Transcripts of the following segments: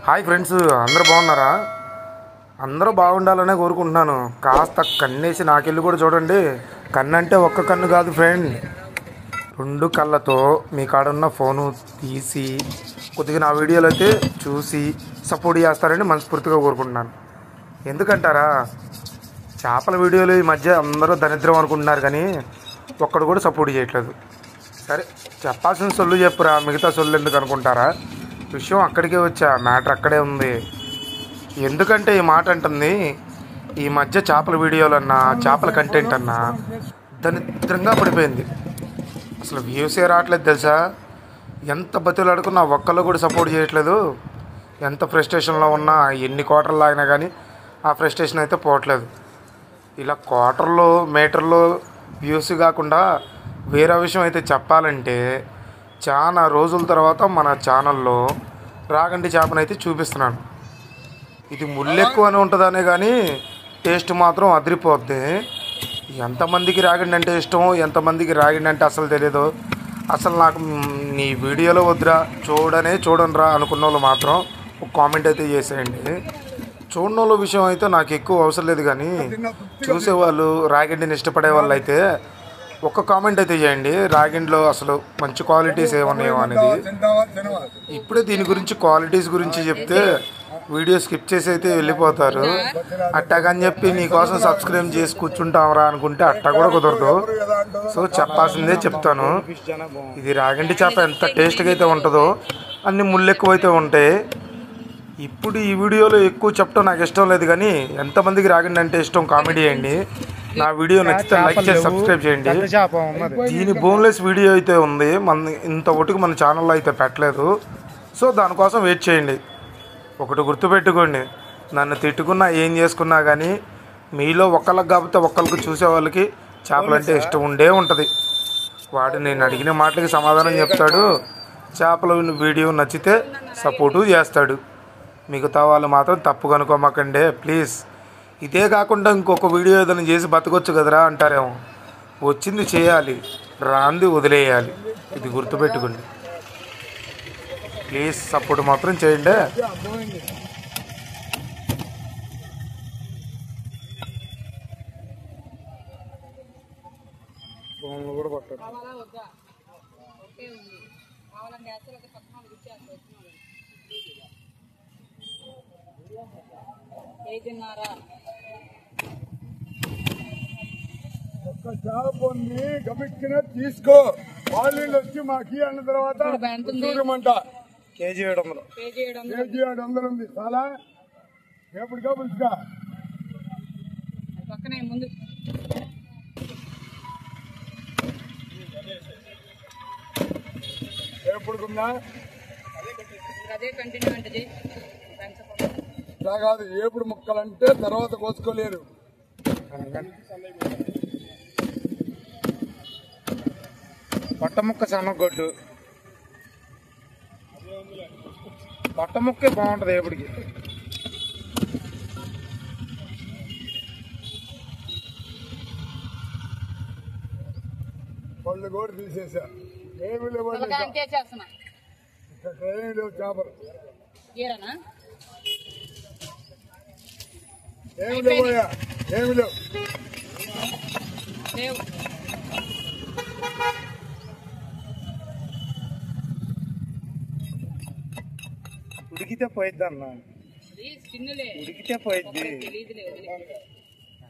Hi friends, అందరూ బాగున్నారా? అందరూ బాగుండాలనే కోరుకుంటున్నాను. కాస్త కన్నేసి నాకెళ్ళి కూడా చూడండి. కన్ను అంటే ఒక్క కన్ను కాదు ఫ్రెండ్, 2 కళ్ళతో మీ కాడున్న ఫోను తీసి కొద్దిగా నా వీడియోలు అయితే చూసి సపోర్ట్ చేస్తారని మనస్ఫూర్తిగా కోరుకుంటున్నాను. ఎందుకంటారా, చేపల వీడియోలు ఈ మధ్య అందరూ దరిద్రం అనుకుంటున్నారు కానీ ఒక్కడు కూడా సపోర్ట్ చేయట్లేదు. సరే, చెప్పాల్సిన సొల్లు చెప్పురా, మిగతా సొల్లు ఎందుకు అనుకుంటారా? విషయం అక్కడికే వచ్చా, మ్యాటర్ అక్కడే ఉంది. ఎందుకంటే ఈ మాట అంటుంది, ఈ మధ్య చేపల వీడియోలన్నా చేపల కంటెంట్ అన్నా దరిద్రంగా పడిపోయింది. అసలు వ్యూసే రావట్లేదు తెలుసా. ఎంత బతిలాడుకున్నా ఒక్కళ్ళు కూడా సపోర్ట్ చేయట్లేదు. ఎంత ఫ్రస్ట్రేషన్లో ఉన్నా, ఎన్ని క్వార్టర్లు ఆగినా కానీ ఆ ఫ్రస్ట్రేషన్ అయితే పోవట్లేదు. ఇలా క్వార్టర్లో మీటర్లో వ్యూస్ కాకుండా వేరే విషయం అయితే చెప్పాలంటే, చాలా రోజుల తర్వాత మన ఛానల్లో రాగండి చేపనైతే చూపిస్తున్నాను. ఇది ముళ్ళెక్కువ అని ఉంటుందనే కానీ టేస్ట్ మాత్రం అదిరిపోద్ది. ఎంతమందికి రాగండి అంటే ఇష్టమో, ఎంతమందికి రాగండి అంటే అసలు తెలియదు. అసలు నాకు నీ వీడియోలో వద్దురా, చూడనురా అనుకున్న వాళ్ళు మాత్రం ఒక కామెంట్ అయితే చేసేయండి. చూడని వాళ్ళ విషయం అయితే నాకు ఎక్కువ అవసరం లేదు, కానీ చూసేవాళ్ళు రాగండిని ఇష్టపడే వాళ్ళు అయితే ఒక్క కామెంట్ అయితే చేయండి. రాగిండ్లో అసలు మంచి క్వాలిటీస్ ఏమన్నాయో అనేది. ఇప్పుడే దీని గురించి క్వాలిటీస్ గురించి చెప్తే వీడియో స్కిప్ చేసి అయితే వెళ్ళిపోతారు. అట్టాగని చెప్పి నీకోసం సబ్స్క్రైబ్ చేసి కూర్చుంటామరా అనుకుంటే అట్టా కూడా కుదరదు. సో చెప్పాల్సిందే చెప్తాను. ఇది రాగండి చేప ఎంత టేస్ట్గా అయితే ఉంటుందో అన్ని ముళ్ళు ఎక్కువైతే ఉంటాయి. ఇప్పుడు ఈ వీడియోలో ఎక్కువ చెప్పడం నాకు ఇష్టం లేదు, కానీ ఎంతమందికి రాగండి అంటే ఇష్టం కామెంట్ చేయండి. నా వీడియో నచ్చితే లైక్ చేసి సబ్స్క్రైబ్ చేయండి. దీని బోన్లెస్ వీడియో అయితే ఉంది, మన ఇంత ఒట్టుకు మన ఛానల్లో అయితే పెట్టలేదు. సో దానికోసం వెయిట్ చేయండి. ఒకటి గుర్తుపెట్టుకోండి, నన్ను తిట్టుకున్నా ఏం చేసుకున్నా కానీ మీలో ఒకళ్ళకి కాకపోతే ఒకళ్ళకి చూసే వాళ్ళకి చేపలంటే ఇష్టం ఉండే ఉంటుంది. వాడు నేను అడిగిన మాటలకి సమాధానం చెప్తాడు. చేపల వీడియో నచ్చితే సపోర్టు చేస్తాడు. మిగతా వాళ్ళు మాత్రం తప్పు కనుక్కోమాకండి ప్లీజ్. ఇదే కాకుండా ఇంకొక వీడియో ఏదైనా చేసి బతకొచ్చు కదరా అంటారేమో. వచ్చింది చేయాలి, రాంది వదిలేయాలి. ఇది గుర్తుపెట్టుకోండి ప్లీజ్. సపోర్ట్ మాత్రం చేయండి. కూడా పట్టారు. ఒక్క చేప ఉంది గమిక్కిన తీసుకో. వాళ్ళు వచ్చి మాకి అన్న తర్వాత చూడమంట. కేజీ 700. కేజీ 700 ఉంది. చాలా ఎప్పుడుగా పులుసుగా పక్కనే ముందు ఎప్పుడుకుందా అదే కంటిన్యూ అంటే ఇలా కాదు. ఏపుడు ముక్కలంటే తర్వాత కోసుకోలేరు. పొట్ట ముక్క సన్నగొడ్డు, పొట్ట ముక్కే బాగుంటుంది ఎప్పటికి. పళ్ళు కూడా తీసేసా. ఏమి లేవు ఇక్కడ, ఏమి లేవు చేపలు. ఏమి లేవయ్యా, ఏమి లేవు. ఉడికితే పోయిద్ది అన్న, ఉడికితే పోయిద్ది.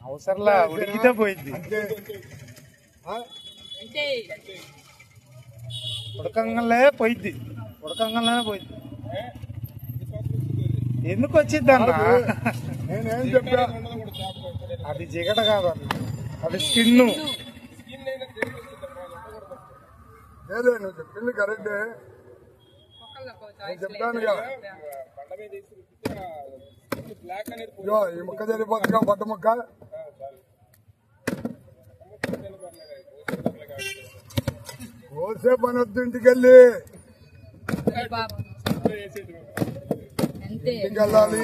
అవసరంలా ఉడికితే పోయిద్ది. ఉడకంగానే పోయిద్ది, ఉడకంగానే పోయిద్ది. ఎందుకు వచ్చిద్ది అన్న? నేనేం చెప్పా, అది జిగట కాదన్న, అది స్కిన్. లేదే నువ్వు చెప్పింది కరెక్టే. నేను చెప్తాను ఈ ముక్క సరిపోతుందిగా, పట్టు ముక్క. కోసే పని వద్దు ఇంటికెళ్ళి, ఇంటికి వెళ్ళాలి.